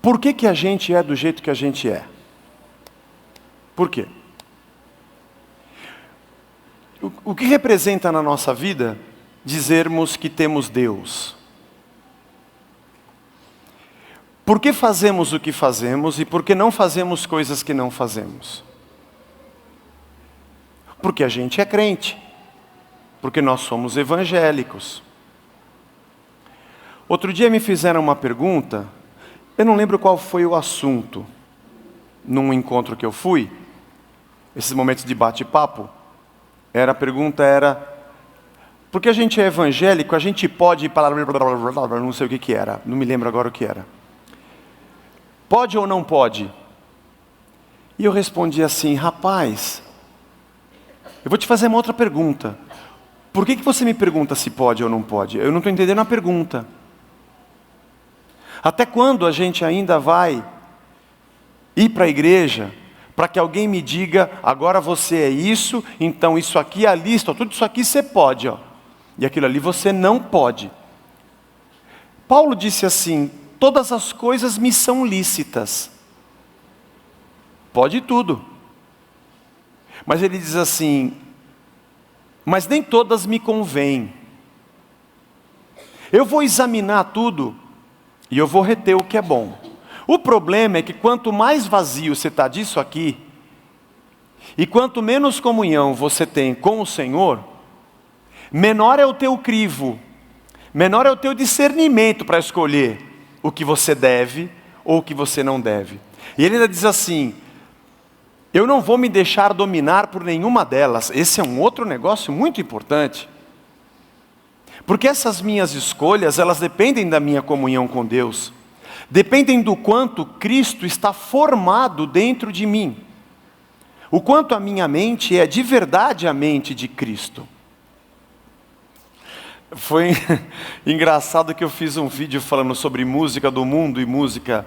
Por que a gente é do jeito que a gente é? Por quê? O que representa na nossa vida dizermos que temos Deus? Por que fazemos o que fazemos e por que não fazemos coisas que não fazemos? Porque a gente é crente. Porque nós somos evangélicos. Outro dia me fizeram uma pergunta, eu não lembro qual foi o assunto, num encontro que eu fui, esses momentos de bate-papo, a pergunta era, porque a gente é evangélico, a gente pode falar, não sei o que era, não me lembro agora o que era. Pode ou não pode? E eu respondi assim, rapaz, eu vou te fazer uma outra pergunta. Por que você me pergunta se pode ou não pode? Eu não estou entendendo a pergunta. Até quando a gente ainda vai ir para a igreja para que alguém me diga, agora você é isso, então isso aqui é a lista, tudo isso aqui você pode, ó, e aquilo ali você não pode. Paulo disse assim, todas as coisas me são lícitas. Pode tudo. Mas ele diz assim, mas nem todas me convêm. Eu vou examinar tudo e eu vou reter o que é bom. O problema é que quanto mais vazio você está disso aqui, e quanto menos comunhão você tem com o Senhor, menor é o teu crivo, menor é o teu discernimento para escolher o que você deve ou o que você não deve. E ele ainda diz assim, eu não vou me deixar dominar por nenhuma delas. Esse é um outro negócio muito importante. Porque essas minhas escolhas, elas dependem da minha comunhão com Deus. Dependem do quanto Cristo está formado dentro de mim. O quanto a minha mente é de verdade a mente de Cristo. Foi engraçado que eu fiz um vídeo falando sobre música do mundo e música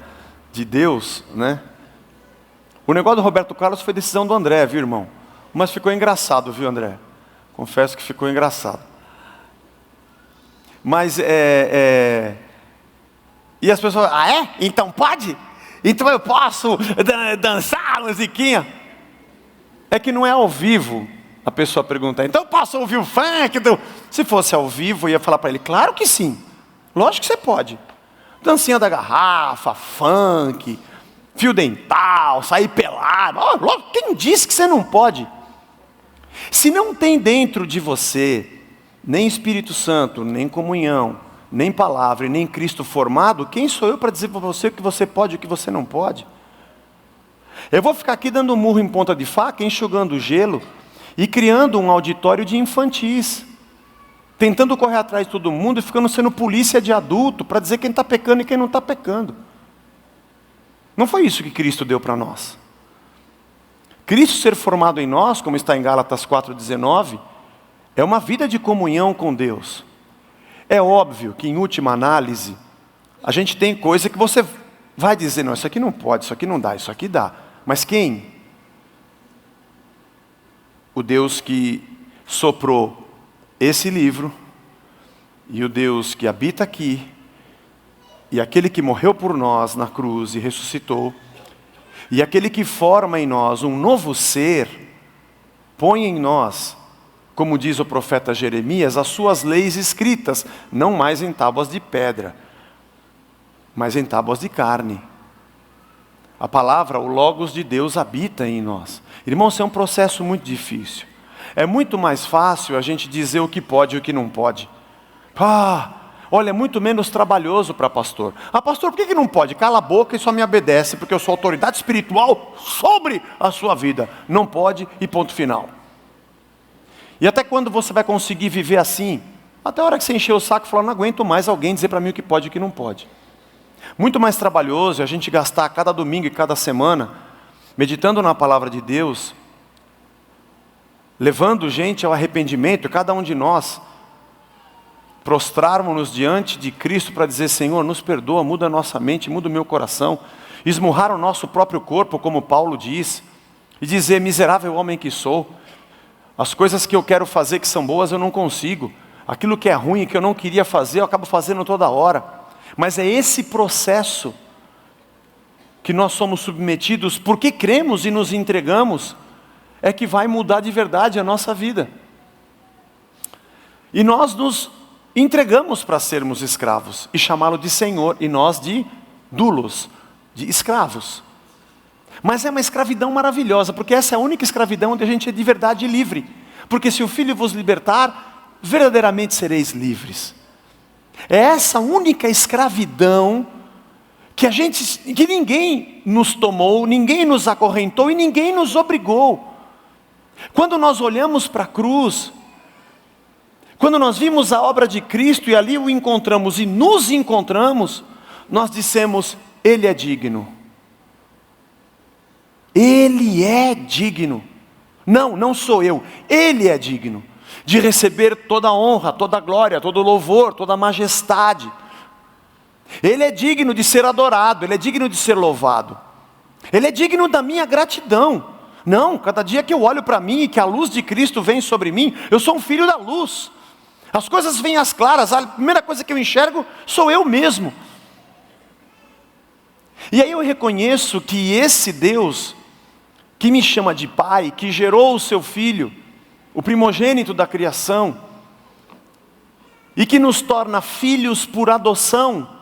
de Deus, né? O negócio do Roberto Carlos foi decisão do André, viu, irmão? Mas ficou engraçado, viu, André? Confesso que ficou engraçado. Mas E as pessoas, ah é? Então pode? Então eu posso dançar a musiquinha? É que não é ao vivo, a pessoa pergunta, então eu posso ouvir o funk? Se fosse ao vivo, eu ia falar para ele, claro que sim. Lógico que você pode. Dancinha da garrafa, funk, fio dental, sair pelado. Oh, quem disse que você não pode? Se não tem dentro de você nem Espírito Santo, nem comunhão, nem palavra e nem Cristo formado, quem sou eu para dizer para você o que você pode e o que você não pode? Eu vou ficar aqui dando murro em ponta de faca, enxugando gelo e criando um auditório de infantis, tentando correr atrás de todo mundo e ficando sendo polícia de adulto para dizer quem está pecando e quem não está pecando. Não foi isso que Cristo deu para nós. Cristo ser formado em nós, como está em Gálatas 4,19, é uma vida de comunhão com Deus. É óbvio que em última análise, a gente tem coisa que você vai dizer, não, isso aqui não pode, isso aqui não dá, isso aqui dá. Mas quem? O Deus que soprou esse livro, e o Deus que habita aqui, e aquele que morreu por nós na cruz e ressuscitou, e aquele que forma em nós um novo ser, põe em nós, como diz o profeta Jeremias, as suas leis escritas, não mais em tábuas de pedra, mas em tábuas de carne. A palavra, o Logos de Deus habita em nós. Irmãos, isso é um processo muito difícil. É muito mais fácil a gente dizer o que pode e o que não pode. Olha, é muito menos trabalhoso para pastor. Pastor, por que não pode? Cala a boca e só me obedece, porque eu sou autoridade espiritual sobre a sua vida. Não pode e ponto final. E até quando você vai conseguir viver assim? Até a hora que você encher o saco e falar, não aguento mais alguém dizer para mim o que pode e o que não pode. Muito mais trabalhoso é a gente gastar cada domingo e cada semana, meditando na palavra de Deus, levando gente ao arrependimento, cada um de nós, prostrarmos-nos diante de Cristo para dizer, Senhor, nos perdoa, muda a nossa mente, muda o meu coração, esmurrar o nosso próprio corpo, como Paulo diz, e dizer, miserável homem que sou, as coisas que eu quero fazer que são boas eu não consigo, aquilo que é ruim, que eu não queria fazer, eu acabo fazendo toda hora. Mas é esse processo que nós somos submetidos porque cremos e nos entregamos, é que vai mudar de verdade a nossa vida. E nós nos entregamos para sermos escravos e chamá-lo de Senhor, e nós de doulos, de escravos. Mas é uma escravidão maravilhosa, porque essa é a única escravidão onde a gente é de verdade livre. Porque se o Filho vos libertar, verdadeiramente sereis livres. É essa única escravidão que ninguém nos tomou, ninguém nos acorrentou e ninguém nos obrigou. Quando nós olhamos para a cruz, quando nós vimos a obra de Cristo e ali o encontramos e nos encontramos, nós dissemos: Ele é digno. Ele é digno. Não sou eu. Ele é digno de receber toda a honra, toda a glória, todo o louvor, toda a majestade. Ele é digno de ser adorado, Ele é digno de ser louvado. Ele é digno da minha gratidão. Não, cada dia que eu olho para mim e que a luz de Cristo vem sobre mim, eu sou um filho da luz. As coisas vêm às claras, a primeira coisa que eu enxergo sou eu mesmo. E aí eu reconheço que esse Deus, que me chama de Pai, que gerou o seu Filho, o primogênito da criação, e que nos torna filhos por adoção,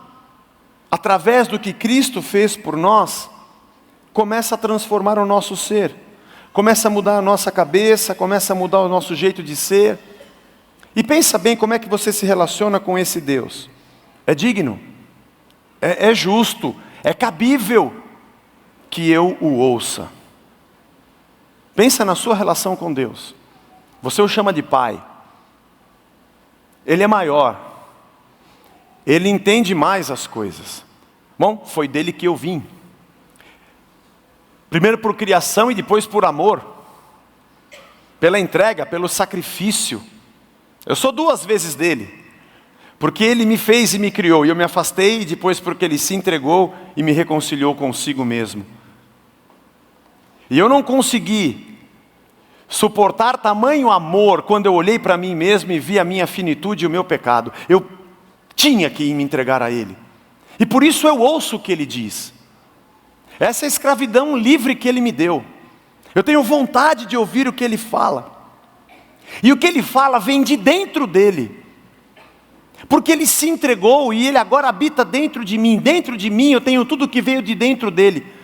através do que Cristo fez por nós, começa a transformar o nosso ser, começa a mudar a nossa cabeça, começa a mudar o nosso jeito de ser. E pensa bem como é que você se relaciona com esse Deus. É digno, é justo, é cabível que eu o ouça. Pensa na sua relação com Deus. Você o chama de Pai. Ele é maior. Ele entende mais as coisas. Bom, foi dele que eu vim. Primeiro por criação e depois por amor. Pela entrega, pelo sacrifício. Eu sou 2 vezes dele. Porque ele me fez e me criou. E eu me afastei, e depois porque ele se entregou e me reconciliou consigo mesmo. E eu não consegui suportar tamanho amor quando eu olhei para mim mesmo e vi a minha finitude e o meu pecado. Eu tinha que me entregar a Ele. E por isso eu ouço o que Ele diz. Essa é a escravidão livre que Ele me deu. Eu tenho vontade de ouvir o que Ele fala. E o que Ele fala vem de dentro dEle. Porque Ele se entregou e Ele agora habita dentro de mim. Dentro de mim eu tenho tudo que veio de dentro dEle.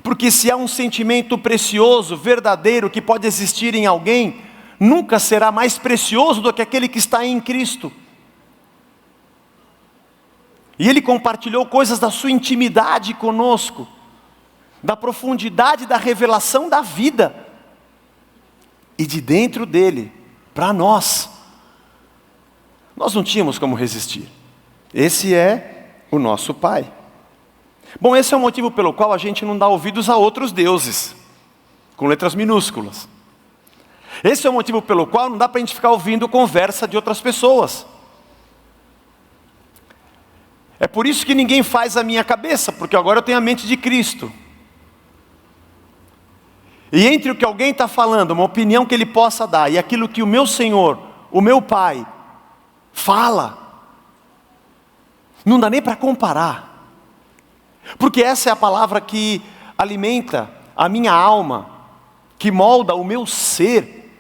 Porque se há um sentimento precioso, verdadeiro, que pode existir em alguém, nunca será mais precioso do que aquele que está em Cristo. E Ele compartilhou coisas da sua intimidade conosco, da profundidade da revelação da vida, e de dentro dEle, para nós. Nós não tínhamos como resistir. Esse é o nosso Pai. Bom, esse é o motivo pelo qual a gente não dá ouvidos a outros deuses, com letras minúsculas. Esse é o motivo pelo qual não dá para a gente ficar ouvindo conversa de outras pessoas. É por isso que ninguém faz a minha cabeça, porque agora eu tenho a mente de Cristo. E entre o que alguém está falando, uma opinião que ele possa dar, e aquilo que o meu Senhor, o meu Pai, fala, não dá nem para comparar. Porque essa é a palavra que alimenta a minha alma, que molda o meu ser.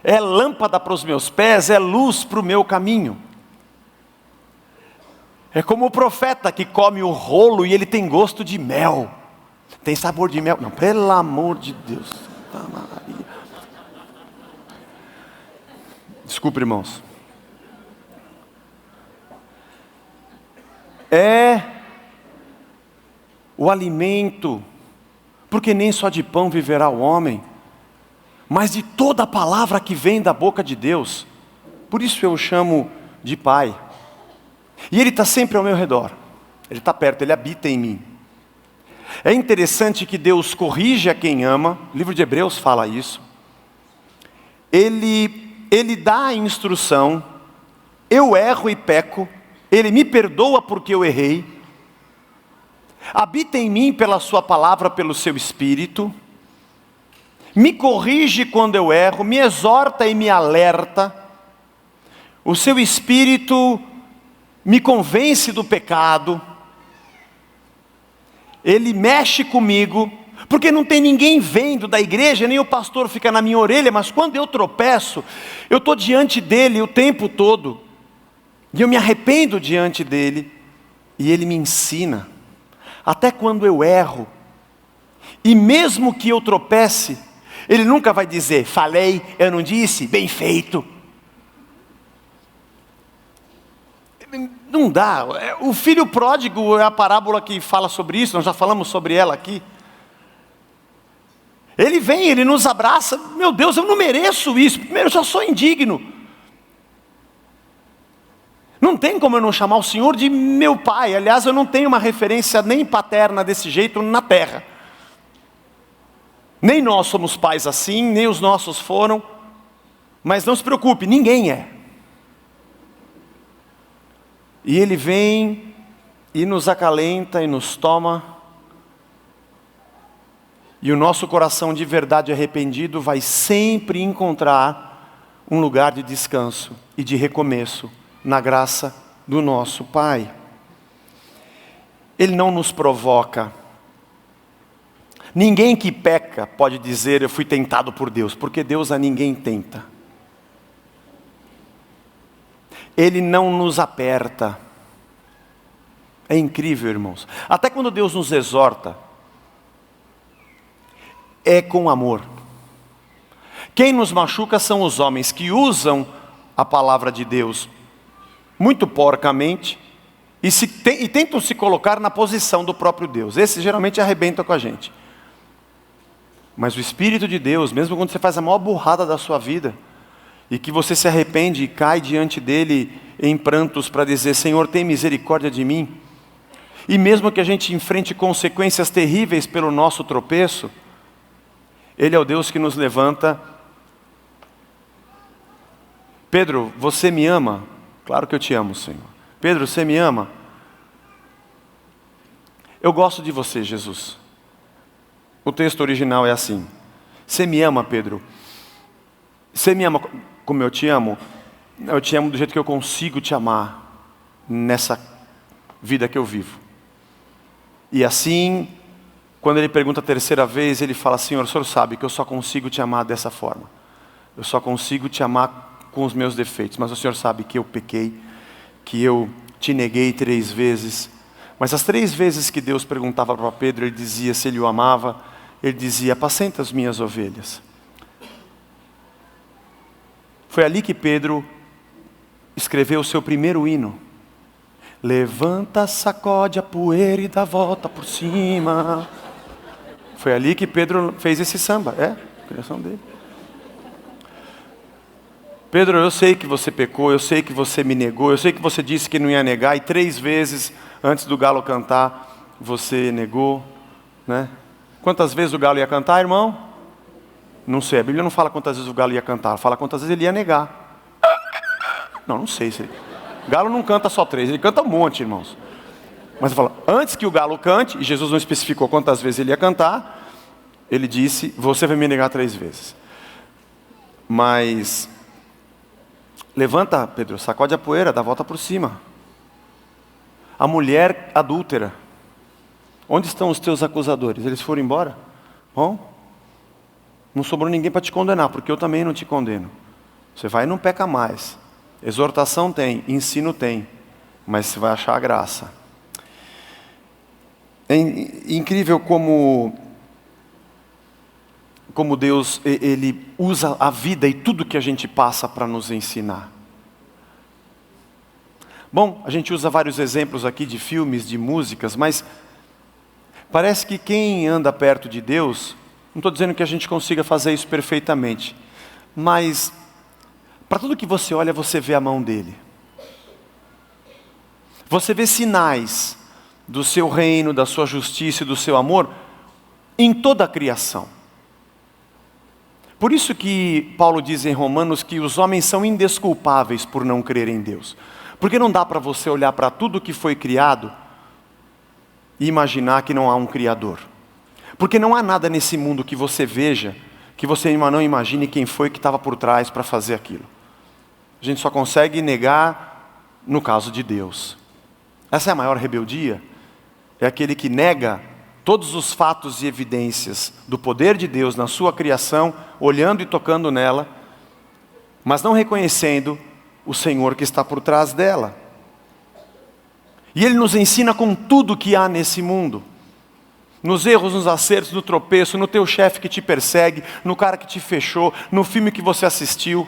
É lâmpada para os meus pés, é luz para o meu caminho. É como o profeta que come o rolo e ele tem gosto de mel. Tem sabor de mel? Não, pelo amor de Deus. Desculpe, irmãos. É o alimento, porque nem só de pão viverá o homem, mas de toda a palavra que vem da boca de Deus. Por isso eu o chamo de Pai. E Ele está sempre ao meu redor. Ele está perto, Ele habita em mim. É interessante que Deus corrige a quem ama. O livro de Hebreus fala isso. Ele dá a instrução. Eu erro e peco. Ele me perdoa porque eu errei. Habita em mim pela sua palavra, pelo seu Espírito. Me corrige quando eu erro, me exorta e me alerta. O seu Espírito me convence do pecado. Ele mexe comigo, porque não tem ninguém vendo da igreja, nem o pastor fica na minha orelha, mas quando eu tropeço, eu estou diante dele o tempo todo, e eu me arrependo diante dele, e ele me ensina, até quando eu erro, e mesmo que eu tropece, ele nunca vai dizer, falei, eu não disse, bem feito. Não dá. O filho pródigo é a parábola que fala sobre isso, nós já falamos sobre ela aqui. Ele vem, ele nos abraça, meu Deus, eu não mereço isso, primeiro eu já sou indigno. Não tem como eu não chamar o Senhor de meu pai, aliás eu não tenho uma referência nem paterna desse jeito na terra. Nem nós somos pais assim, nem os nossos foram, mas não se preocupe, ninguém é. E ele vem e nos acalenta e nos toma, e o nosso coração de verdade arrependido vai sempre encontrar um lugar de descanso e de recomeço na graça do nosso Pai. Ele não nos provoca. Ninguém que peca pode dizer eu fui tentado por Deus, porque Deus a ninguém tenta. Ele não nos aperta. É incrível, irmãos. Até quando Deus nos exorta, é com amor. Quem nos machuca são os homens que usam a palavra de Deus muito porcamente e tentam se colocar na posição do próprio Deus. Esses geralmente arrebentam com a gente. Mas o Espírito de Deus, mesmo quando você faz a maior burrada da sua vida, e que você se arrepende e cai diante dele em prantos para dizer, Senhor, tem misericórdia de mim, e mesmo que a gente enfrente consequências terríveis pelo nosso tropeço, Ele é o Deus que nos levanta. Pedro, você me ama? Claro que eu te amo, Senhor. Pedro, você me ama? Eu gosto de você, Jesus. O texto original é assim. Você me ama, Pedro? Você me ama como eu te amo? Eu te amo do jeito que eu consigo te amar nessa vida que eu vivo. E assim, quando ele pergunta a terceira vez, ele fala, Senhor, o Senhor sabe que eu só consigo te amar dessa forma. Eu só consigo te amar com os meus defeitos. Mas o Senhor sabe que eu pequei, que eu te neguei 3 vezes. Mas as 3 vezes que Deus perguntava para Pedro, ele dizia se ele o amava, ele dizia, apacenta as minhas ovelhas. Foi ali que Pedro escreveu o seu primeiro hino. Levanta, sacode a poeira e dá volta por cima. Foi ali que Pedro fez esse samba, a criação dele. Pedro, eu sei que você pecou, eu sei que você me negou, eu sei que você disse que não ia negar, e 3 vezes antes do galo cantar, você negou, né? Quantas vezes o galo ia cantar, irmão? Não sei, a Bíblia não fala quantas vezes o galo ia cantar, fala quantas vezes ele ia negar. Não sei se... O galo não canta só 3, ele canta um monte, irmãos. Mas ele fala, antes que o galo cante, e Jesus não especificou quantas vezes ele ia cantar, ele disse, você vai me negar 3 vezes. Mas, levanta, Pedro, sacode a poeira, dá a volta por cima. A mulher adúltera, onde estão os teus acusadores? Eles foram embora? Bom, não sobrou ninguém para te condenar, porque eu também não te condeno. Você vai e não peca mais. Exortação tem, ensino tem, mas você vai achar a graça. É incrível como Deus, Ele usa a vida e tudo que a gente passa para nos ensinar. Bom, a gente usa vários exemplos aqui de filmes, de músicas, mas parece que quem anda perto de Deus, não estou dizendo que a gente consiga fazer isso perfeitamente, mas para tudo que você olha, você vê a mão dele. Você vê sinais do seu reino, da sua justiça e do seu amor em toda a criação. Por isso que Paulo diz em Romanos que os homens são indesculpáveis por não crer em Deus. Porque não dá para você olhar para tudo que foi criado e imaginar que não há um Criador. Porque não há nada nesse mundo que você veja, que você não imagine quem foi que estava por trás para fazer aquilo. A gente só consegue negar no caso de Deus. Essa é a maior rebeldia. É aquele que nega todos os fatos e evidências do poder de Deus na sua criação, olhando e tocando nela, mas não reconhecendo o Senhor que está por trás dela. E Ele nos ensina com tudo que há nesse mundo. Nos erros, nos acertos, no tropeço, no teu chefe que te persegue, no cara que te fechou, no filme que você assistiu,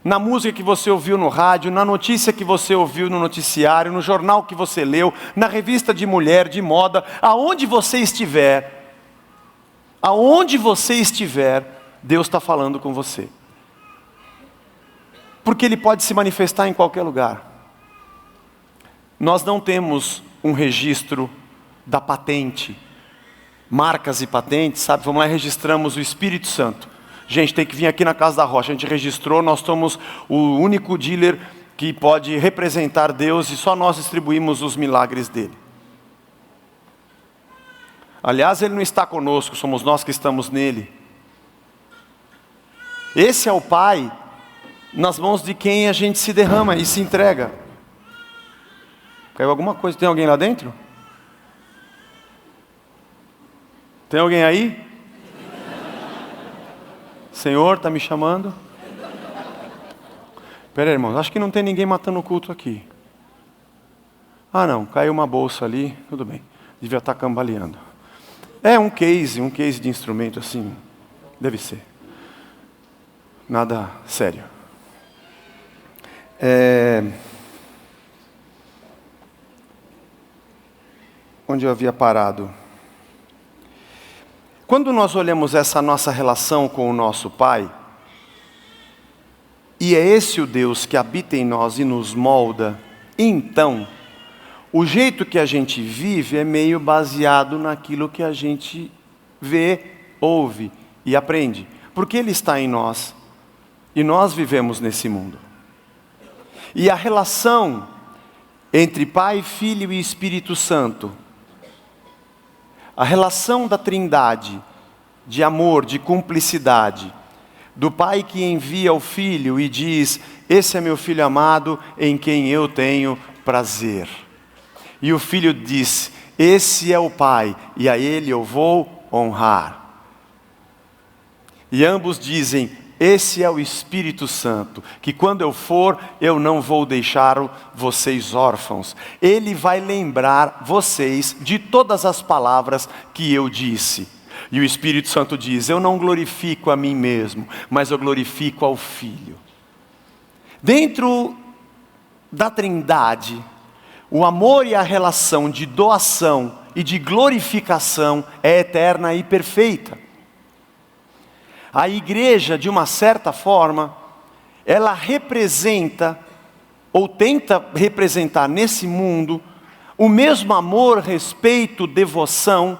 na música que você ouviu no rádio, na notícia que você ouviu no noticiário, no jornal que você leu, na revista de mulher, de moda, aonde você estiver, Deus está falando com você. Porque Ele pode se manifestar em qualquer lugar. Nós não temos um registro da patente, marcas e patentes, sabe? Vamos lá e registramos o Espírito Santo. Gente, tem que vir aqui na Casa da Rocha, a gente registrou, nós somos o único dealer que pode representar Deus e só nós distribuímos os milagres dele. Aliás, Ele não está conosco, somos nós que estamos nele. Esse é o Pai, nas mãos de quem a gente se derrama e se entrega. Caiu alguma coisa? Tem alguém lá dentro? Tem alguém aí? Senhor, está me chamando? Espera aí, irmãos, acho que não tem ninguém matando o culto aqui. Ah não, caiu uma bolsa ali, tudo bem. Devia estar cambaleando. É um case de instrumento assim, deve ser. Nada sério. Onde eu havia parado? Quando nós olhamos essa nossa relação com o nosso Pai, e é esse o Deus que habita em nós e nos molda, então, o jeito que a gente vive é meio baseado naquilo que a gente vê, ouve e aprende. Porque Ele está em nós e nós vivemos nesse mundo. E a relação entre Pai, Filho e Espírito Santo, a relação da Trindade, de amor, de cumplicidade, do Pai que envia o Filho e diz: esse é meu Filho amado em quem eu tenho prazer. E o Filho diz: esse é o Pai e a Ele eu vou honrar. E ambos dizem: esse é o Espírito Santo, que quando eu for, eu não vou deixar vocês órfãos. Ele vai lembrar vocês de todas as palavras que eu disse. E o Espírito Santo diz: eu não glorifico a mim mesmo, mas eu glorifico ao Filho. Dentro da Trindade, o amor e a relação de doação e de glorificação é eterna e perfeita. A igreja, de uma certa forma, ela representa, ou tenta representar nesse mundo, o mesmo amor, respeito, devoção,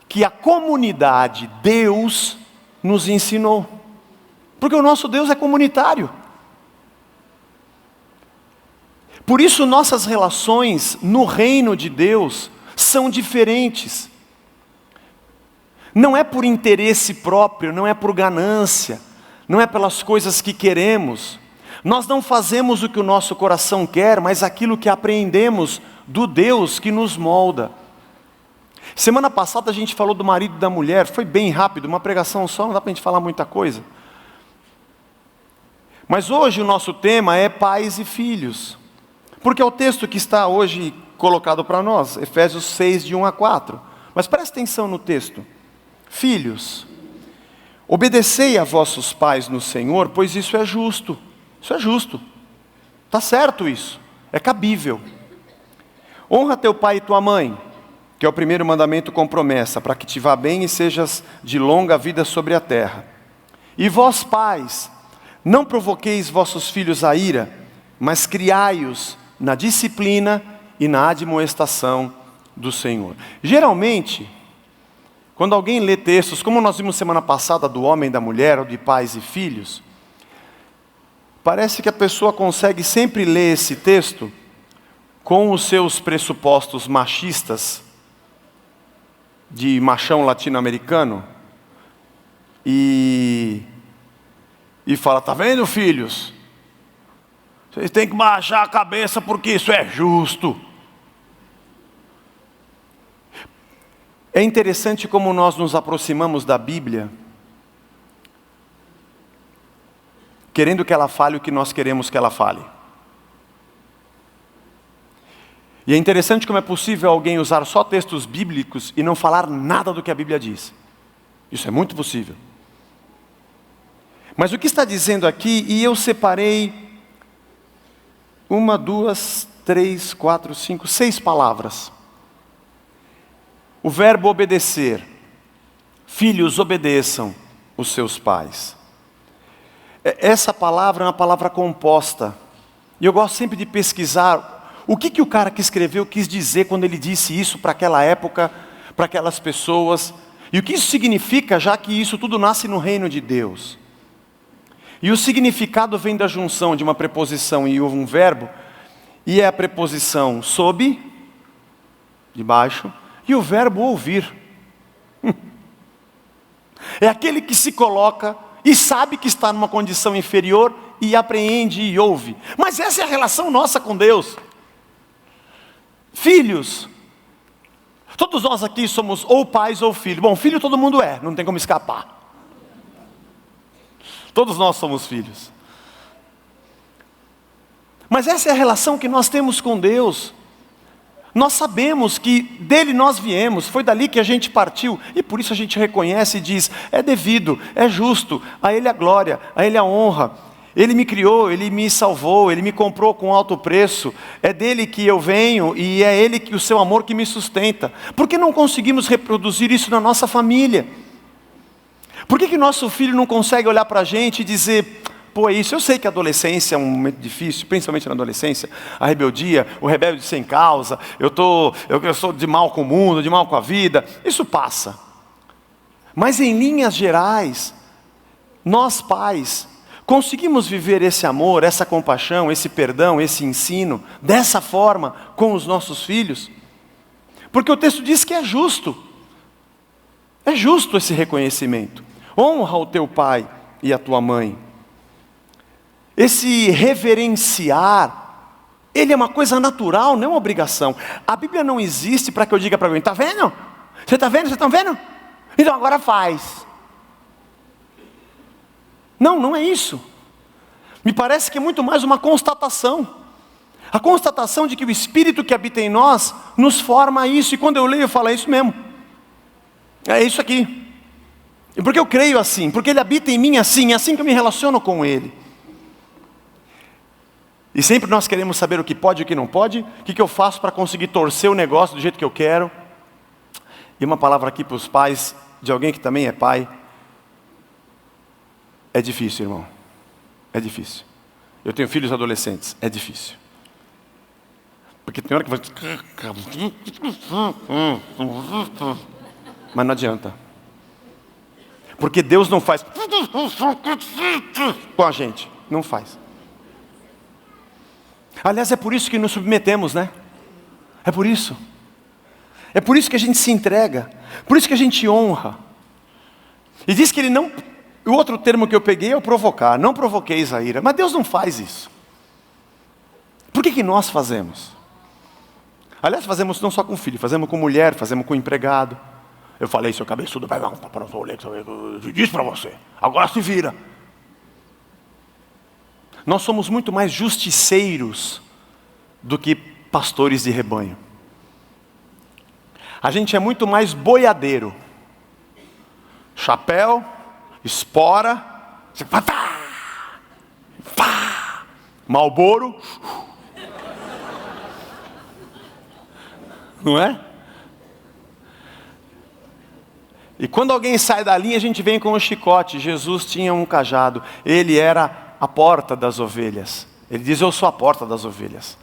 que a comunidade, Deus, nos ensinou. Porque o nosso Deus é comunitário. Por isso nossas relações no reino de Deus são diferentes. Não é por interesse próprio, não é por ganância, não é pelas coisas que queremos. Nós não fazemos o que o nosso coração quer, mas aquilo que aprendemos do Deus que nos molda. Semana passada a gente falou do marido e da mulher, foi bem rápido, uma pregação só, não dá para a gente falar muita coisa. Mas hoje o nosso tema é pais e filhos, porque é o texto que está hoje colocado para nós, Efésios 6, de 1 a 4. Mas presta atenção no texto. Filhos, obedecei a vossos pais no Senhor, pois isso é justo. Isso é justo. Está certo isso. É cabível. Honra teu pai e tua mãe, que é o primeiro mandamento com promessa, para que te vá bem e sejas de longa vida sobre a terra. E vós pais, não provoqueis vossos filhos a ira, mas criai-os na disciplina e na admoestação do Senhor. Geralmente, quando alguém lê textos, como nós vimos semana passada do homem e da mulher, ou de pais e filhos, parece que a pessoa consegue sempre ler esse texto com os seus pressupostos machistas, de machão latino-americano, e fala: tá vendo, filhos? Vocês têm que baixar a cabeça porque isso é justo. É interessante como nós nos aproximamos da Bíblia, querendo que ela fale o que nós queremos que ela fale. E é interessante como é possível alguém usar só textos bíblicos e não falar nada do que a Bíblia diz. Isso é muito possível. Mas o que está dizendo aqui, e eu separei 1, 2, 3, 4, 5, 6 palavras. O verbo obedecer. Filhos, obedeçam os seus pais. Essa palavra é uma palavra composta. E eu gosto sempre de pesquisar o que o cara que escreveu quis dizer quando ele disse isso para aquela época, para aquelas pessoas. E o que isso significa, já que isso tudo nasce no reino de Deus. E o significado vem da junção de uma preposição e um verbo. E é a preposição sob, de baixo, e o verbo ouvir. É aquele que se coloca e sabe que está numa condição inferior e apreende e ouve. Mas essa é a relação nossa com Deus. Filhos, todos nós aqui somos ou pais ou filhos. Bom, filho todo mundo é, não tem como escapar. Todos nós somos filhos. Mas essa é a relação que nós temos com Deus. Nós sabemos que dele nós viemos, foi dali que a gente partiu, e por isso a gente reconhece e diz, é devido, é justo, a ele a glória, a ele a honra. Ele me criou, ele me salvou, ele me comprou com alto preço, é dele que eu venho e é ele que o seu amor que me sustenta. Por que não conseguimos reproduzir isso na nossa família? Por que nosso filho não consegue olhar para a gente e dizer, pô, é isso, eu sei que a adolescência é um momento difícil, principalmente na adolescência, a rebeldia, o rebelde sem causa, eu sou de mal com o mundo, de mal com a vida, isso passa. Mas em linhas gerais, nós pais, conseguimos viver esse amor, essa compaixão, esse perdão, esse ensino, dessa forma com os nossos filhos? Porque o texto diz que é justo esse reconhecimento. Honra o teu pai e a tua mãe. Esse reverenciar, ele é uma coisa natural, não é uma obrigação. A Bíblia não existe para que eu diga para alguém, está vendo? Você está vendo? Vocês estão vendo? Então agora faz. Não é isso. Me parece que é muito mais uma constatação. A constatação de que o Espírito que habita em nós nos forma isso. E quando eu leio, eu falo, é isso mesmo. É isso aqui. E porque eu creio assim, porque Ele habita em mim assim, é assim que eu me relaciono com Ele. E sempre nós queremos saber o que pode e o que não pode. O que eu faço para conseguir torcer o negócio do jeito que eu quero? E uma palavra aqui para os pais, de alguém que também é pai. É difícil, irmão. É difícil. Eu tenho filhos adolescentes. É difícil. Porque tem hora que vai... Mas não adianta. Porque Deus não faz com a gente. Não faz. Aliás, é por isso que nos submetemos, né? É por isso. É por isso que a gente se entrega. Por isso que a gente honra. E diz que ele não... O outro termo que eu peguei é o provocar. Não provoqueis a ira. Mas Deus não faz isso. Por que nós fazemos? Aliás, fazemos não só com filho. Fazemos com mulher, fazemos com empregado. Eu falei, seu cabeçudo, vai lá, eu disse para você. Agora se vira. Nós somos muito mais justiceiros do que pastores de rebanho. A gente é muito mais boiadeiro. Chapéu, espora, Marlboro. Não é? E quando alguém sai da linha, a gente vem com o chicote. Jesus tinha um cajado. Ele era a porta das ovelhas. Ele diz, eu sou a porta das ovelhas.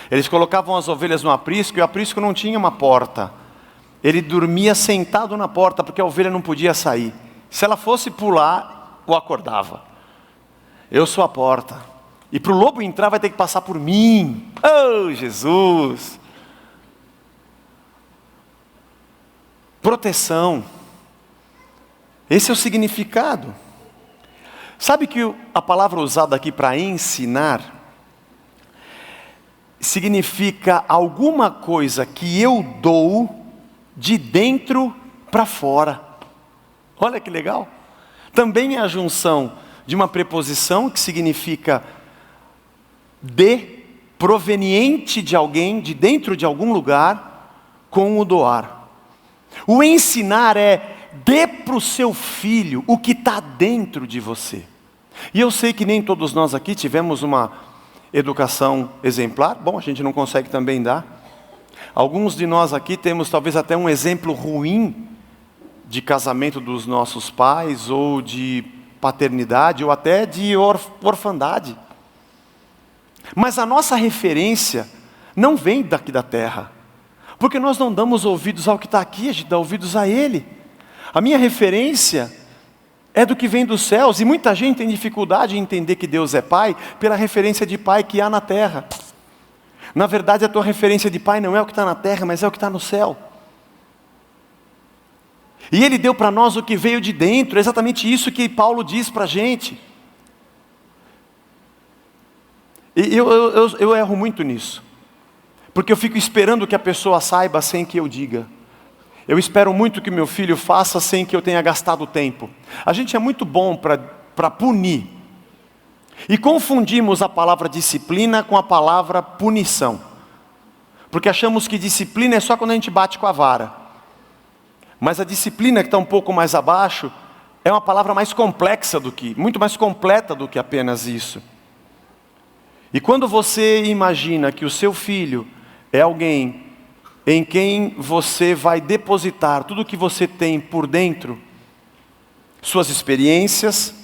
Eles colocavam as ovelhas no aprisco, e o aprisco não tinha uma porta. Ele dormia sentado na porta, porque a ovelha não podia sair. Se ela fosse pular, o acordava. Eu sou a porta. E para o lobo entrar, vai ter que passar por mim. Oh, Jesus! Proteção. Esse é o significado. Sabe que a palavra usada aqui para ensinar significa alguma coisa que eu dou de dentro para fora. Olha que legal. Também é a junção de uma preposição que significa proveniente de alguém, de dentro de algum lugar, com o doar. O ensinar é dê para o seu filho o que está dentro de você. E eu sei que nem todos nós aqui tivemos uma educação exemplar. Bom, a gente não consegue também dar. Alguns de nós aqui temos talvez até um exemplo ruim de casamento dos nossos pais, ou de paternidade, ou até de orfandade. Mas a nossa referência não vem daqui da terra, porque nós não damos ouvidos ao que está aqui, a gente dá ouvidos a Ele. A minha referência é do que vem dos céus, e muita gente tem dificuldade em entender que Deus é Pai, pela referência de Pai que há na terra. Na verdade, a tua referência de Pai não é o que está na terra, mas é o que está no céu. E Ele deu para nós o que veio de dentro, é exatamente isso que Paulo diz para a gente. E eu erro muito nisso, porque eu fico esperando que a pessoa saiba sem que eu diga. Eu espero muito que meu filho faça sem que eu tenha gastado tempo. A gente é muito bom para punir. E confundimos a palavra disciplina com a palavra punição. Porque achamos que disciplina é só quando a gente bate com a vara. Mas a disciplina, que está um pouco mais abaixo, é uma palavra mais complexa muito mais completa do que apenas isso. E quando você imagina que o seu filho é alguém em quem você vai depositar tudo o que você tem por dentro, suas experiências,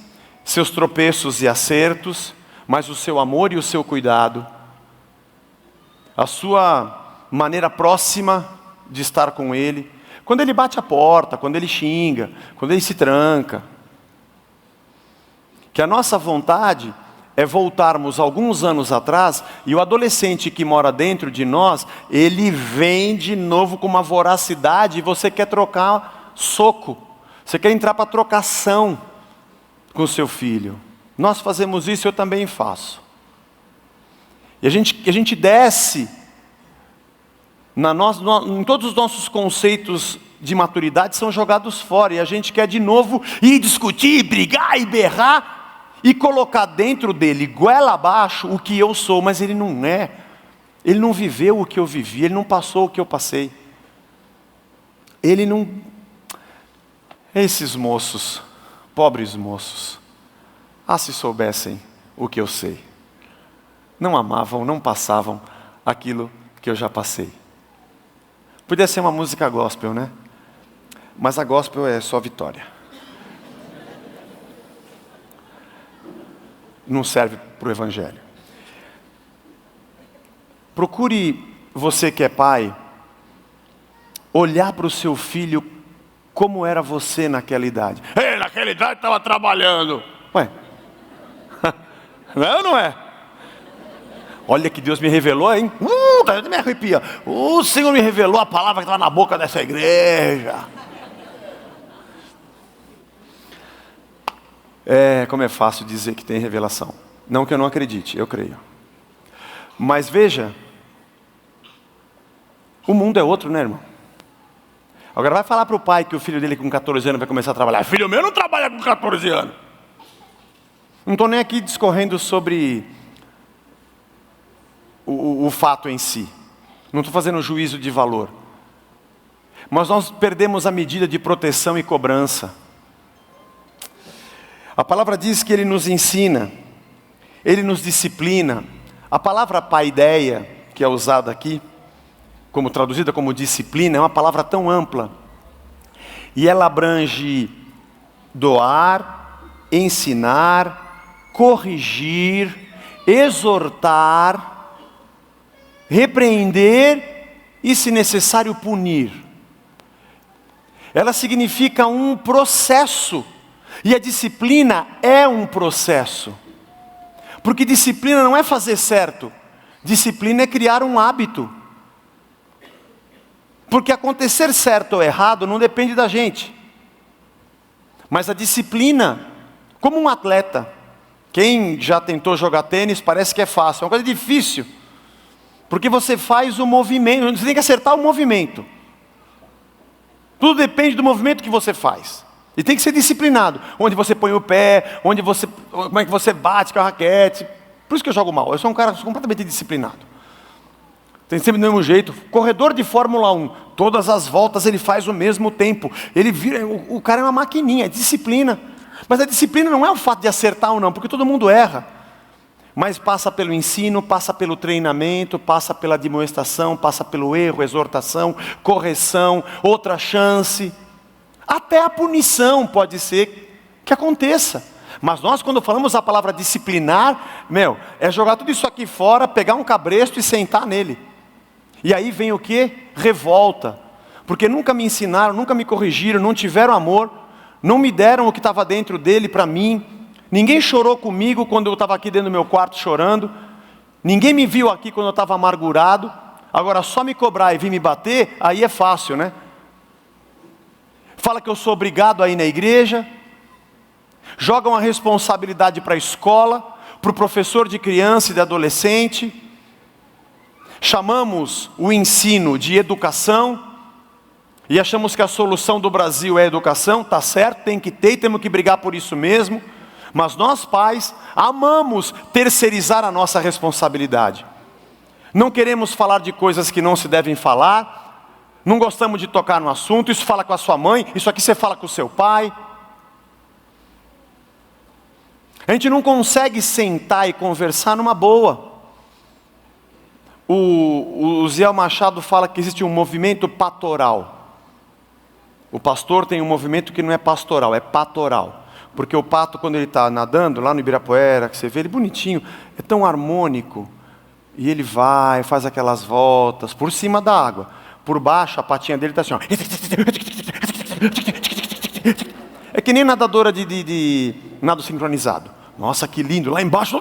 seus tropeços e acertos, mas o seu amor e o seu cuidado, a sua maneira próxima de estar com ele, quando ele bate a porta, quando ele xinga, quando ele se tranca, que a nossa vontade é voltarmos alguns anos atrás, e o adolescente que mora dentro de nós, ele vem de novo com uma voracidade, e você quer trocar soco, você quer entrar para trocação com o seu filho. Nós fazemos isso, eu também faço. E a gente desce, em todos os nossos conceitos de maturidade são jogados fora, e a gente quer de novo ir discutir, brigar e berrar, e colocar dentro dele, goela abaixo, o que eu sou, mas ele não é. Ele não viveu o que eu vivi, ele não passou o que eu passei. Ele não... Esses moços, pobres moços, se soubessem o que eu sei. Não amavam, não passavam aquilo que eu já passei. Podia ser uma música gospel, né? Mas a gospel é só vitória. Não serve para o Evangelho. Procure, você que é pai, olhar para o seu filho como era você naquela idade. Ei, naquela idade estava trabalhando. Ué, não é ou não é? Olha que Deus me revelou, hein? Me arrepia. O Senhor me revelou a palavra que estava na boca dessa igreja. Como é fácil dizer que tem revelação. Não que eu não acredite, eu creio. Mas veja, o mundo é outro, né, irmão? Agora vai falar para o pai que o filho dele com 14 anos vai começar a trabalhar. Filho meu não trabalha com 14 anos. Não estou nem aqui discorrendo sobre o fato em si. Não estou fazendo juízo de valor. Mas nós perdemos a medida de proteção e cobrança. A palavra diz que Ele nos ensina, Ele nos disciplina. A palavra paideia, que é usada aqui, como traduzida como disciplina, é uma palavra tão ampla. E ela abrange doar, ensinar, corrigir, exortar, repreender e, se necessário, punir. Ela significa um processo. E a disciplina é um processo. Porque disciplina não é fazer certo. Disciplina é criar um hábito. Porque acontecer certo ou errado não depende da gente. Mas a disciplina, como um atleta, quem já tentou jogar tênis parece que é fácil, é uma coisa difícil. Porque você faz o movimento, você tem que acertar o movimento. Tudo depende do movimento que você faz. E tem que ser disciplinado. Onde você põe o pé, como é que você bate com a raquete. Por isso que eu jogo mal. Eu sou um cara completamente disciplinado. Tem sempre do mesmo jeito. Corredor de Fórmula 1. Todas as voltas ele faz o mesmo tempo. Ele vira, o cara é uma maquininha, é disciplina. Mas a disciplina não é o fato de acertar ou não, porque todo mundo erra. Mas passa pelo ensino, passa pelo treinamento, passa pela admoestação, passa pelo erro, exortação, correção, outra chance. Até a punição pode ser que aconteça. Mas nós, quando falamos a palavra disciplinar, é jogar tudo isso aqui fora, pegar um cabresto e sentar nele. E aí vem o quê? Revolta. Porque nunca me ensinaram, nunca me corrigiram, não tiveram amor, não me deram o que estava dentro dele para mim. Ninguém chorou comigo quando eu estava aqui dentro do meu quarto chorando. Ninguém me viu aqui quando eu estava amargurado. Agora só me cobrar e vir me bater, aí é fácil, né? Fala que eu sou obrigado a ir na igreja. Jogam a responsabilidade para a escola, para o professor de criança e de adolescente. Chamamos o ensino de educação. E achamos que a solução do Brasil é a educação. Está certo, tem que ter e temos que brigar por isso mesmo. Mas nós pais amamos terceirizar a nossa responsabilidade. Não queremos falar de coisas que não se devem falar. Não gostamos de tocar no assunto. Isso fala com a sua mãe, isso aqui você fala com o seu pai. A gente não consegue sentar e conversar numa boa. O Zé Machado fala que existe um movimento patoral. O pastor tem um movimento que não é pastoral, é patoral. Porque o pato, quando ele está nadando lá no Ibirapuera, que você vê ele bonitinho, é tão harmônico. E ele vai, faz aquelas voltas por cima da água. Por baixo, a patinha dele está assim, ó. É que nem nadadora de nado sincronizado. Nossa, que lindo, lá embaixo.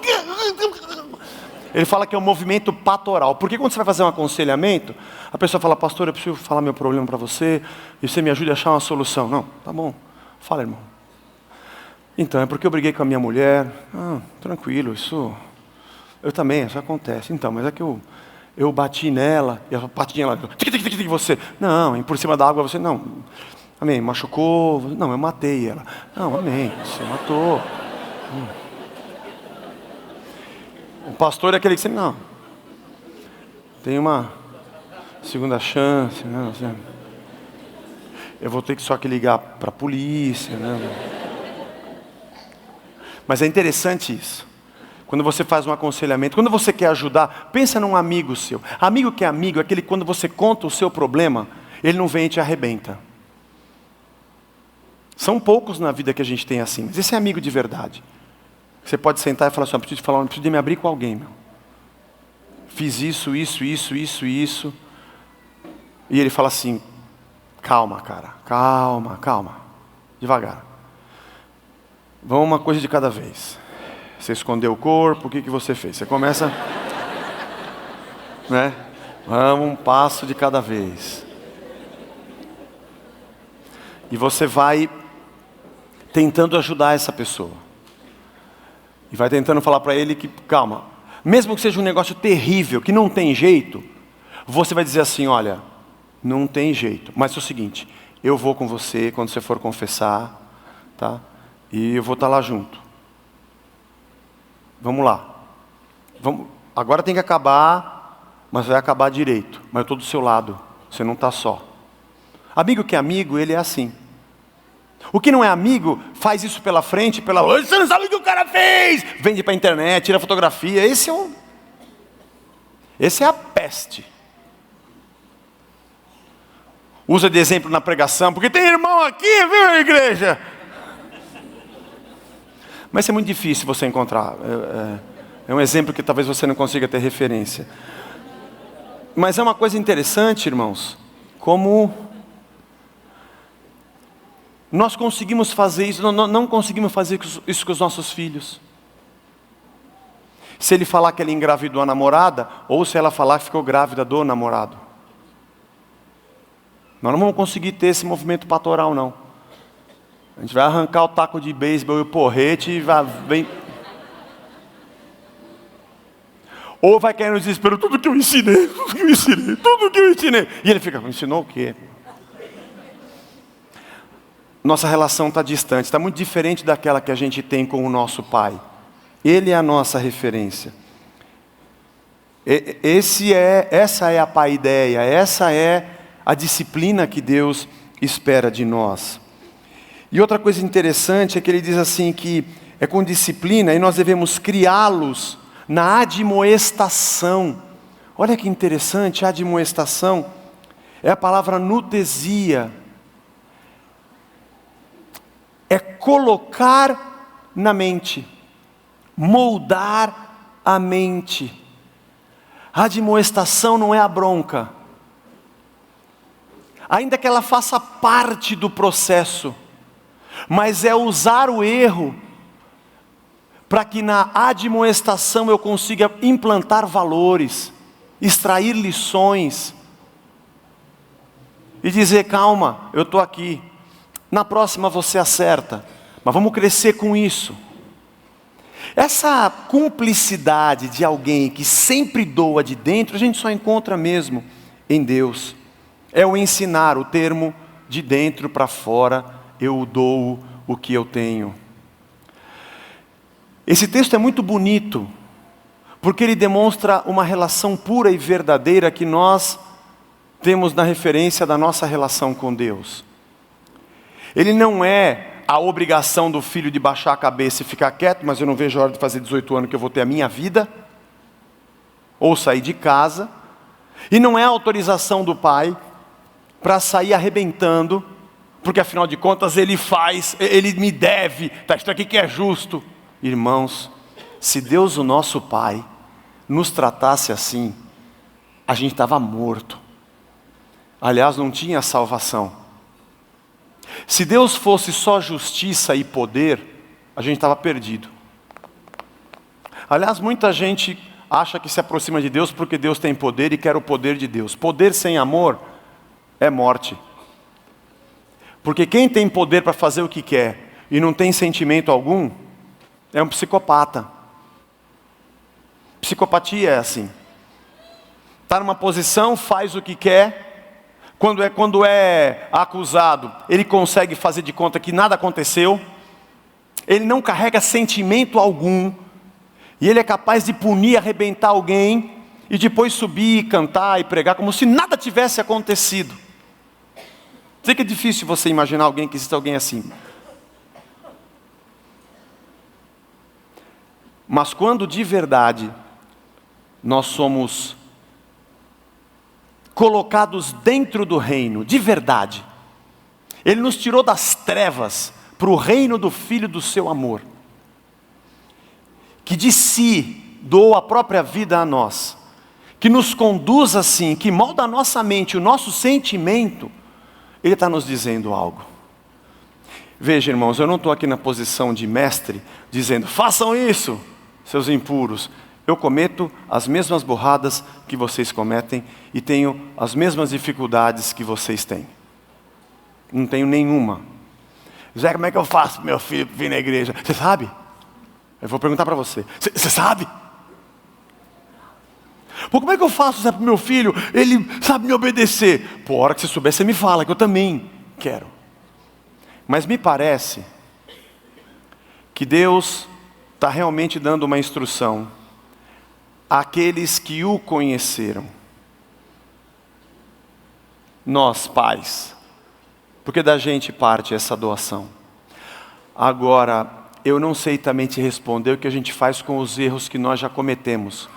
Ele fala que é um movimento patoral. Porque quando você vai fazer um aconselhamento, a pessoa fala, pastor, eu preciso falar meu problema para você, e você me ajuda a achar uma solução. Não, tá bom, fala, irmão. Então, é porque eu briguei com a minha mulher. Tranquilo, isso... Eu também, isso acontece. Então, mas é que eu bati nela, e a patinha lá... Você... Não, por cima da água, você... Não, amém, machucou... Não, eu matei ela. Não, amém, você matou. O pastor é aquele que você... Não, tem uma segunda chance, né? Eu vou ter que só que ligar para a polícia, né? Mas é interessante isso. Quando você faz um aconselhamento, quando você quer ajudar, pensa num amigo seu. Amigo que é amigo, é aquele que quando você conta o seu problema, ele não vem e te arrebenta. São poucos na vida que a gente tem assim, mas esse é amigo de verdade. Você pode sentar e falar assim, eu preciso falar, eu preciso de me abrir com alguém, meu. Fiz isso. E ele fala assim, calma, cara, calma, devagar. Vamos uma coisa de cada vez. Você escondeu o corpo, o que você fez? Você começa, né? Vamos um passo de cada vez. E você vai tentando ajudar essa pessoa. E vai tentando falar para ele que, calma, mesmo que seja um negócio terrível, que não tem jeito, você vai dizer assim, olha, não tem jeito. Mas é o seguinte, eu vou com você quando você for confessar, tá? E eu vou estar lá junto. Vamos lá. Agora tem que acabar, mas vai acabar direito. Mas eu estou do seu lado, você não está só. Amigo que é amigo, ele é assim. O que não é amigo, faz isso pela frente, você não sabe o que o cara fez! Vende para a internet, tira fotografia. Esse é a peste. Usa de exemplo na pregação, porque tem irmão aqui, viu, igreja? Mas é muito difícil você encontrar. É um exemplo que talvez você não consiga ter referência. Mas é uma coisa interessante, irmãos, como nós conseguimos fazer isso, não conseguimos fazer isso com os nossos filhos. Se ele falar que ele engravidou a namorada, ou se ela falar que ficou grávida do namorado. Nós não vamos conseguir ter esse movimento patoral, não. A gente vai arrancar o taco de beisebol e o porrete e vem... Ou vai cair no desespero, tudo que eu ensinei. E ele fica, ensinou o quê? nossa relação está distante, está muito diferente daquela que a gente tem com o nosso Pai. Ele é a nossa referência. Essa é a paideia, essa é a disciplina que Deus espera de nós. E outra coisa interessante é que ele diz assim que é com disciplina e nós devemos criá-los na admoestação. Olha que interessante, admoestação é a palavra nutesia. É colocar na mente, moldar a mente. A admoestação não é a bronca, ainda que ela faça parte do processo, mas é usar o erro para que na admoestação eu consiga implantar valores, extrair lições e dizer: calma, eu estou aqui, na próxima você acerta, mas vamos crescer com isso. Essa cumplicidade de alguém que sempre doa de dentro, a gente só encontra mesmo em Deus. É o ensinar, o termo de dentro para fora, eu dou o que eu tenho. Esse texto é muito bonito, porque ele demonstra uma relação pura e verdadeira que nós temos na referência da nossa relação com Deus. Ele não é a obrigação do filho de baixar a cabeça e ficar quieto, mas eu não vejo a hora de fazer 18 anos que eu vou ter a minha vida, ou sair de casa. E não é a autorização do pai para sair arrebentando, porque afinal de contas ele faz, ele me deve, tá, isso aqui que é justo. Irmãos, se Deus, o nosso Pai, nos tratasse assim, a gente estava morto. Aliás, não tinha salvação. Se Deus fosse só justiça e poder, a gente estava perdido. Aliás, muita gente acha que se aproxima de Deus porque Deus tem poder e quer o poder de Deus. Poder sem amor é morte. Porque quem tem poder para fazer o que quer e não tem sentimento algum, é um psicopata. Psicopatia é assim. Está numa posição, faz o que quer. Quando é acusado, ele consegue fazer de conta que nada aconteceu. Ele não carrega sentimento algum. E ele é capaz de punir, arrebentar alguém, e depois subir, cantar e pregar como se nada tivesse acontecido. Sei que é difícil você imaginar alguém, que existe alguém assim. Mas quando de verdade nós somos colocados dentro do reino, de verdade, Ele nos tirou das trevas para o reino do Filho do seu amor, que de si doou a própria vida a nós, que nos conduz assim, que molda a nossa mente, o nosso sentimento. Ele está nos dizendo algo. Veja, irmãos, eu não estou aqui na posição de mestre, dizendo: façam isso, seus impuros. Eu cometo as mesmas burradas que vocês cometem e tenho as mesmas dificuldades que vocês têm. Não tenho nenhuma. Zé, como é que eu faço para meu filho vir na igreja? Você sabe? Eu vou perguntar para você. Você sabe? Pô, como é que eu faço, Zé, para meu filho? Ele sabe me obedecer. Pô, a hora que você souber, você me fala, que eu também quero. Mas me parece que Deus está realmente dando uma instrução àqueles que o conheceram. Nós, pais, porque da gente parte essa doação. Agora, eu não sei também te responder o que a gente faz com os erros que nós já cometemos,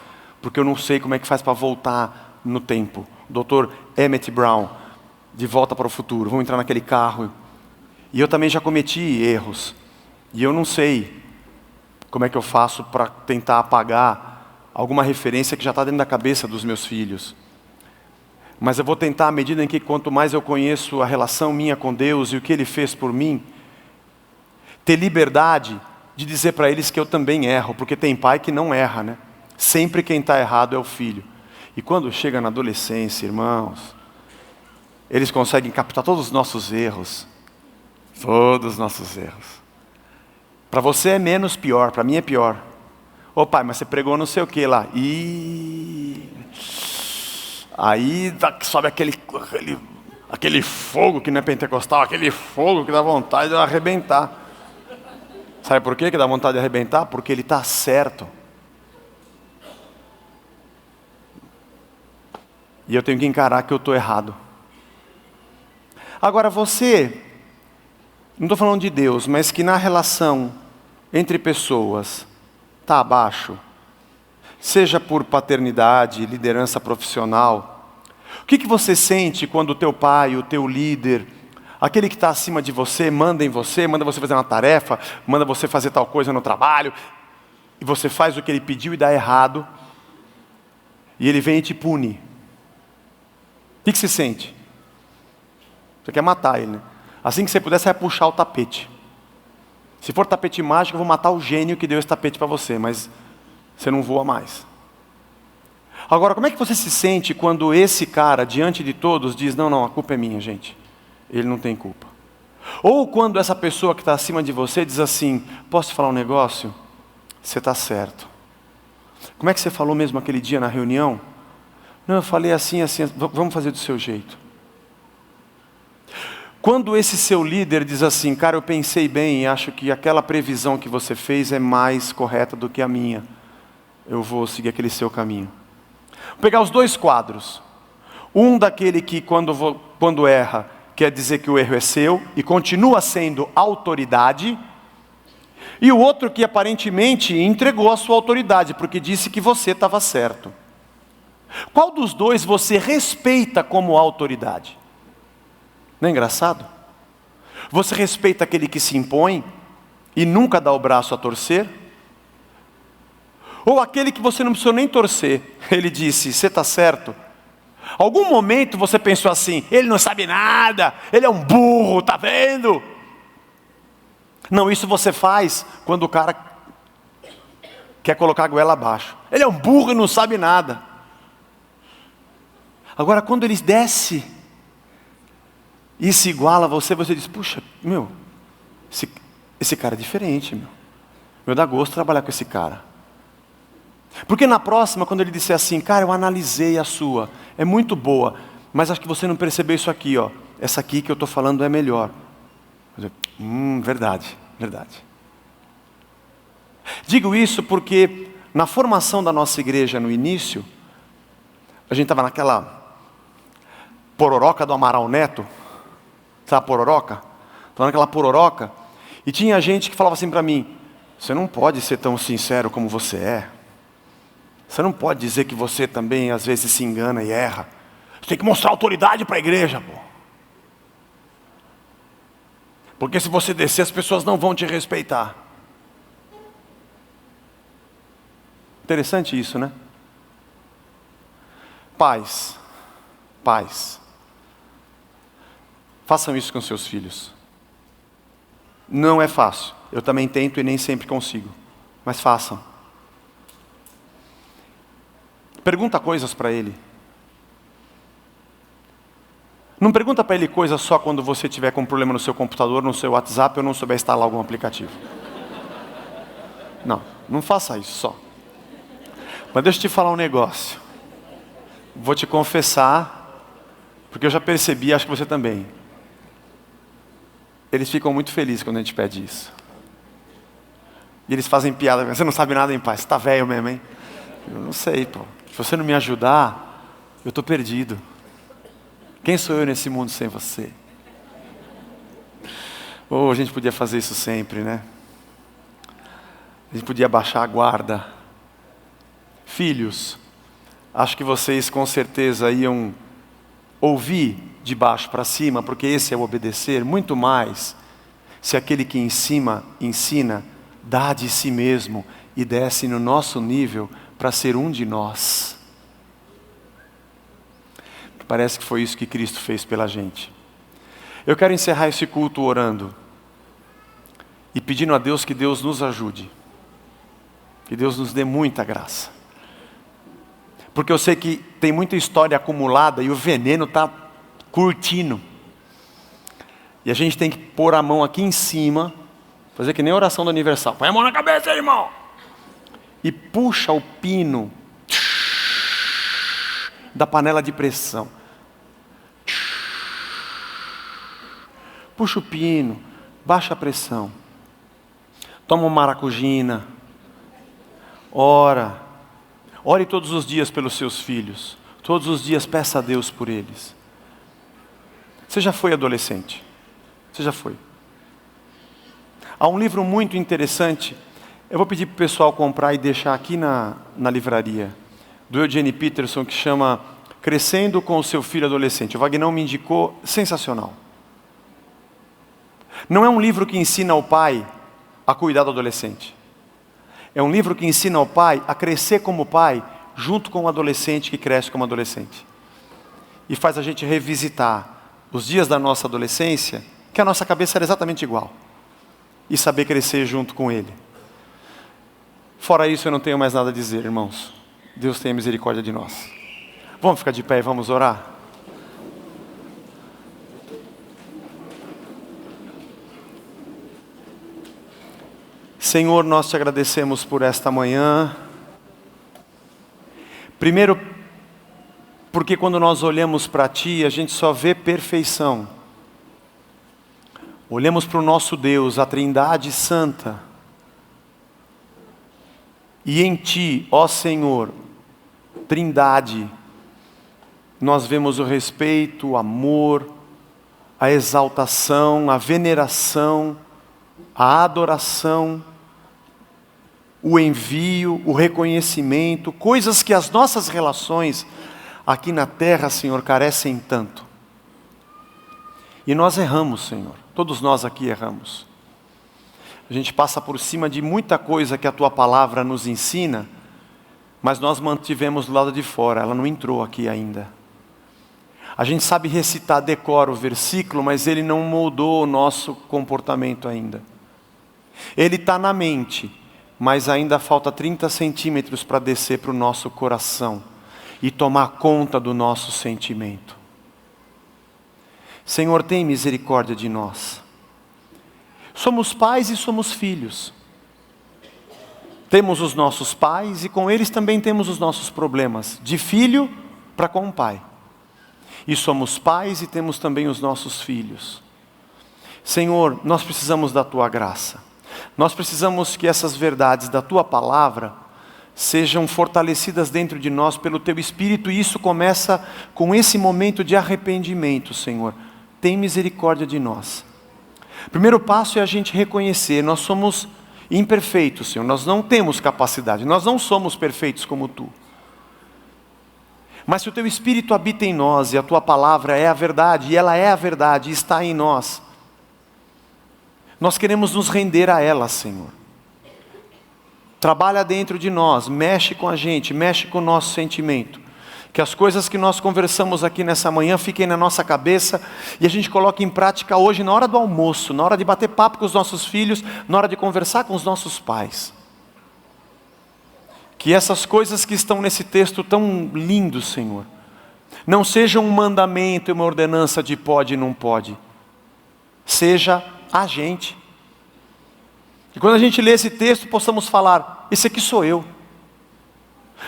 porque eu não sei como é que faz para voltar no tempo. Dr. Emmett Brown, De Volta para o Futuro, vamos entrar naquele carro. E eu também já cometi erros, e eu não sei como é que eu faço para tentar apagar alguma referência que já está dentro da cabeça dos meus filhos. Mas eu vou tentar, à medida em que quanto mais eu conheço a relação minha com Deus e o que Ele fez por mim, ter liberdade de dizer para eles que eu também erro, porque tem pai que não erra, né? Sempre quem está errado é o filho. E quando chega na adolescência, irmãos, eles conseguem captar todos os nossos erros. Todos os nossos erros. Para você é menos pior, para mim é pior. Ô pai, mas você pregou não sei o que lá. Aí sobe aquele aquele fogo que não é pentecostal, aquele fogo que dá vontade de arrebentar. Sabe por quê que dá vontade de arrebentar? Porque ele está certo. E eu tenho que encarar que eu estou errado. Agora você, não estou falando de Deus, mas que na relação entre pessoas está abaixo, seja por paternidade, liderança profissional, o que você sente quando o teu pai, o teu líder, aquele que está acima de você, manda em você, manda você fazer uma tarefa, manda você fazer tal coisa no trabalho, e você faz o que ele pediu e dá errado, e ele vem e te pune. O que você sente? Você quer matar ele, né? Assim que você puder, você vai puxar o tapete. Se for tapete mágico, eu vou matar o gênio que deu esse tapete para você, mas você não voa mais. Agora, como é que você se sente quando esse cara, diante de todos, diz, não, a culpa é minha, gente. Ele não tem culpa. Ou quando essa pessoa que está acima de você diz assim, posso te falar um negócio? Você está certo. Como é que você falou mesmo aquele dia na reunião? Não, eu falei assim, vamos fazer do seu jeito. Quando esse seu líder diz assim, cara, eu pensei bem e acho que aquela previsão que você fez é mais correta do que a minha. Eu vou seguir aquele seu caminho. Vou pegar os dois quadros. Um daquele que quando erra, quer dizer que o erro é seu e continua sendo autoridade. E o outro que aparentemente entregou a sua autoridade, porque disse que você estava certo. Qual dos dois você respeita como autoridade? Não é engraçado? Você respeita aquele que se impõe e nunca dá o braço a torcer? Ou aquele que você não precisou nem torcer, ele disse, você está certo? Algum momento você pensou assim, ele não sabe nada, ele é um burro, tá vendo? Não, isso você faz quando o cara quer colocar a goela abaixo. Ele é um burro e não sabe nada. Agora, quando ele desce e se iguala a você, você diz, puxa, esse cara é diferente, meu dá gosto trabalhar com esse cara. Porque na próxima, quando ele disser assim, cara, eu analisei a sua, é muito boa, mas acho que você não percebeu isso aqui, ó. Essa aqui que eu estou falando é melhor. Verdade. Digo isso porque na formação da nossa igreja no início, a gente estava naquela pororoca do Amaral Neto, sabe a pororoca? Estava naquela pororoca, e tinha gente que falava assim para mim, você não pode ser tão sincero como você é. Você não pode dizer que você também às vezes se engana e erra. Você tem que mostrar autoridade para a igreja, pô. Porque se você descer, as pessoas não vão te respeitar. Interessante isso, né? Pais, façam isso com seus filhos. Não é fácil. Eu também tento e nem sempre consigo. Mas façam. Pergunta coisas para ele. Não pergunta para ele coisas só quando você tiver com um problema no seu computador, no seu WhatsApp ou não souber instalar algum aplicativo. Não faça isso só. Mas deixa eu te falar um negócio. Vou te confessar, porque eu já percebi, acho que você também. Eles ficam muito felizes quando a gente pede isso. E eles fazem piada, você não sabe nada, hein, pai? Você está velho mesmo, hein? Eu não sei, pô. Se você não me ajudar, eu estou perdido. Quem sou eu nesse mundo sem você? A gente podia fazer isso sempre, né? A gente podia baixar a guarda. Filhos, acho que vocês com certeza iam ouvir de baixo para cima, porque esse é o obedecer, muito mais se aquele que ensina, dá de si mesmo e desce no nosso nível para ser um de nós. Parece que foi isso que Cristo fez pela gente. Eu quero encerrar esse culto orando e pedindo a Deus que Deus nos ajude, que Deus nos dê muita graça. Porque eu sei que tem muita história acumulada e o veneno está curtindo. E a gente tem que pôr a mão aqui em cima, fazer que nem a oração do aniversário. Põe a mão na cabeça, irmão! E puxa o pino da panela de pressão. puxa o pino, baixa a pressão. Toma uma maracujina. Ora. Ore todos os dias pelos seus filhos. Todos os dias peça a Deus por eles. Você já foi adolescente? Você já foi? Há um livro muito interessante. Eu vou pedir para o pessoal comprar e deixar aqui na livraria. Do Eugene Peterson, que chama Crescendo com o Seu Filho Adolescente. O Vagnão me indicou, sensacional. Não é um livro que ensina ao pai a cuidar do adolescente. É um livro que ensina ao pai a crescer como pai, junto com o adolescente que cresce como adolescente. E faz a gente revisitar os dias da nossa adolescência, que a nossa cabeça era exatamente igual. E saber crescer junto com ele. Fora isso, eu não tenho mais nada a dizer, irmãos. Deus tenha misericórdia de nós. Vamos ficar de pé e vamos orar? Senhor, nós te agradecemos por esta manhã. Primeiro, porque quando nós olhamos para Ti, a gente só vê perfeição. Olhamos para o nosso Deus, a Trindade Santa. E em Ti, ó Senhor, Trindade, nós vemos o respeito, o amor, a exaltação, a veneração, a adoração, o envio, o reconhecimento, coisas que as nossas relações aqui na terra, Senhor, carecem tanto. E nós erramos, Senhor, todos nós aqui erramos. A gente passa por cima de muita coisa que a Tua palavra nos ensina, mas nós mantivemos do lado de fora, ela não entrou aqui ainda. A gente sabe recitar decora o versículo, mas ele não moldou o nosso comportamento ainda. Ele está na mente, mas ainda falta 30 centímetros para descer para o nosso coração e tomar conta do nosso sentimento. Senhor, tem misericórdia de nós. Somos pais e somos filhos. Temos os nossos pais e com eles também temos os nossos problemas, de filho para com o pai. E somos pais e temos também os nossos filhos. Senhor, nós precisamos da Tua graça. Nós precisamos que essas verdades da Tua palavra sejam fortalecidas dentro de nós pelo Teu Espírito, e isso começa com esse momento de arrependimento, Senhor. Tem misericórdia de nós. O primeiro passo é a gente reconhecer, nós somos imperfeitos, Senhor, nós não temos capacidade, nós não somos perfeitos como Tu. Mas se o Teu Espírito habita em nós, e a Tua palavra é a verdade, e ela é a verdade, e está em nós, nós queremos nos render a ela, Senhor. Trabalha dentro de nós, mexe com a gente, mexe com o nosso sentimento. Que as coisas que nós conversamos aqui nessa manhã fiquem na nossa cabeça e a gente coloque em prática hoje, na hora do almoço, na hora de bater papo com os nossos filhos, na hora de conversar com os nossos pais. Que essas coisas que estão nesse texto tão lindo, Senhor, não sejam um mandamento e uma ordenança de pode e não pode. Seja a gente. E quando a gente lê esse texto, possamos falar, esse aqui sou eu.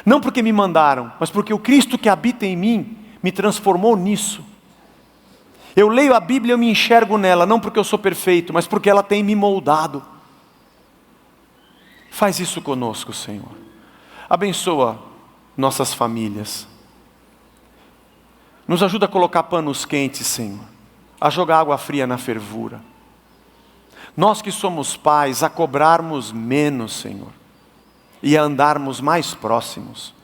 Não porque me mandaram, mas porque o Cristo que habita em mim me transformou nisso. Eu leio a Bíblia e eu me enxergo nela, não porque eu sou perfeito, mas porque ela tem me moldado. Faz isso conosco, Senhor. Abençoa nossas famílias. Nos ajuda a colocar panos quentes, Senhor. A jogar água fria na fervura. Nós que somos pais, a cobrarmos menos, Senhor. E a andarmos mais próximos.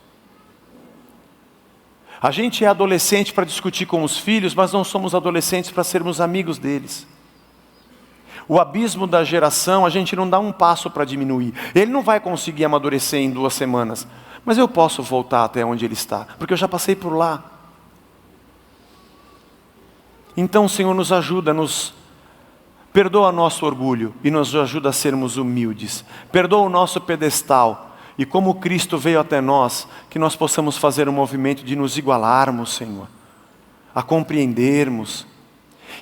A gente é adolescente para discutir com os filhos, mas não somos adolescentes para sermos amigos deles. O abismo da geração, a gente não dá um passo para diminuir. Ele não vai conseguir amadurecer em 2 semanas, mas eu posso voltar até onde ele está, porque eu já passei por lá. Então, Senhor, nos ajuda, perdoa nosso orgulho e nos ajuda a sermos humildes. Perdoa o nosso pedestal. E como Cristo veio até nós, que nós possamos fazer um movimento de nos igualarmos, Senhor. A compreendermos.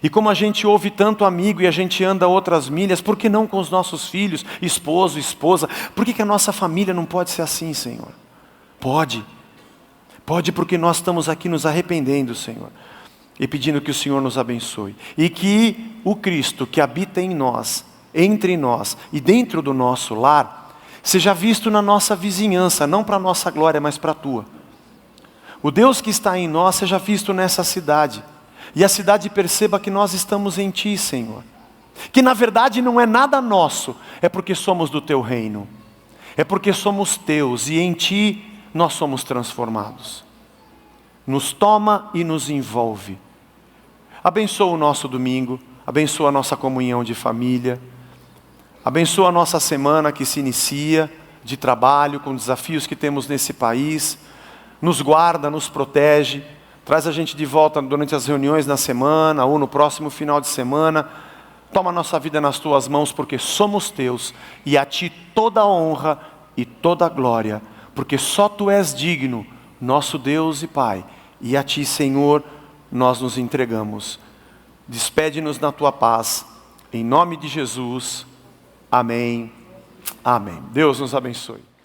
E como a gente ouve tanto amigo e a gente anda outras milhas, por que não com os nossos filhos, esposo, esposa? Por que a nossa família não pode ser assim, Senhor? Pode. Pode, porque nós estamos aqui nos arrependendo, Senhor. E pedindo que o Senhor nos abençoe. E que o Cristo que habita em nós, entre nós e dentro do nosso lar, seja visto na nossa vizinhança, não para a nossa glória, mas para a tua. O Deus que está em nós seja visto nessa cidade, e a cidade perceba que nós estamos em ti, Senhor. Que na verdade não é nada nosso, é porque somos do teu reino, é porque somos teus e em ti nós somos transformados. Nos toma e nos envolve. Abençoa o nosso domingo, abençoa a nossa comunhão de família, abençoa a nossa semana que se inicia de trabalho, com desafios que temos nesse país. Nos guarda, nos protege, traz a gente de volta durante as reuniões na semana ou no próximo final de semana. Toma a nossa vida nas tuas mãos, porque somos teus, e a ti toda a honra e toda a glória, porque só tu és digno, nosso Deus e Pai, e a ti, Senhor, nós nos entregamos. Despede-nos na tua paz, em nome de Jesus, amém, amém. Deus nos abençoe.